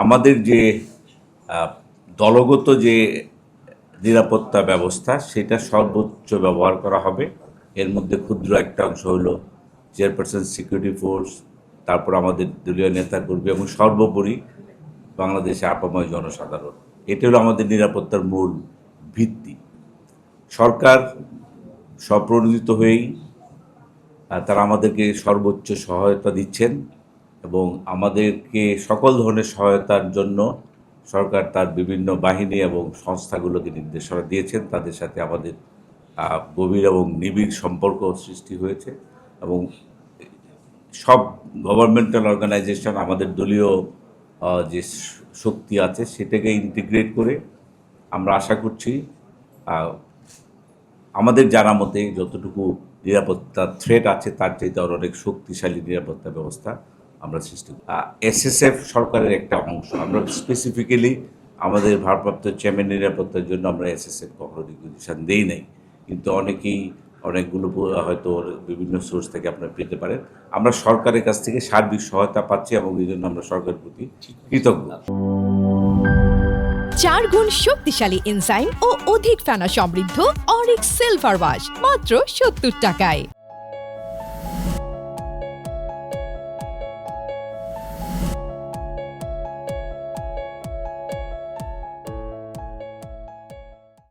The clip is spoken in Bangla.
আমাদের যে দলগত যে নিরাপত্তা ব্যবস্থা সেটা সর্বোচ্চ ব্যবহার করা হবে। এর মধ্যে ক্ষুদ্র একটা অংশ হলো চেয়ারপারসন সিকিউরিটি ফোর্স, তারপর আমাদের দলীয় নেতাকর্মী এবং সর্বোপরি বাংলাদেশে আপাময় জনসাধারণ। এটা হলো আমাদের নিরাপত্তার মূল ভিত্তি। সরকার স্বপ্রণোদিত হয়েই তারা আমাদেরকে সর্বোচ্চ সহায়তা দিচ্ছেন এবং আমাদেরকে সকল ধরনের সহায়তার জন্য সরকার তার বিভিন্ন বাহিনী এবং সংস্থাগুলোকে নির্দেশনা দিয়েছেন। তাদের সাথে আমাদের গভীর এবং নিবিড় সম্পর্ক সৃষ্টি হয়েছে এবং সব গভর্নমেন্টাল অর্গানাইজেশন আমাদের দলীয় যে শক্তি আছে সেটাকে ইন্টিগ্রেট করে আমরা আশা করছি আমাদের জানা মতে যতটুকু নিরাপত্তা থ্রেট আছে তার চাইতে আরও অনেক শক্তিশালী নিরাপত্তা ব্যবস্থা আমরা সৃষ্টি করি। এসএসএফ সরকারের একটা অংশ। আমরা স্পেসিফিক্যালি আমাদের ভারপ্রাপ্ত চেয়ারম্যান নিরাপত্তার জন্য আমরা এসএসএফ কখনো রিকুইজিশন দেই নাই, কিন্তু অনেকগুলো হয়তো বিভিন্ন সোর্স থেকে আপনারা পেতে পারেন। আমরা সরকারের কাছ থেকে সার্বিক সহায়তা পাচ্ছি এবং এই জন্য আমরা সরকারের প্রতি কৃতজ্ঞ। 4 গুণ শক্তিশালী এনজাইম ও অধিক ফেনা সমৃদ্ধ অরিক সিলভার ওয়াশ মাত্র 70 টাকায়।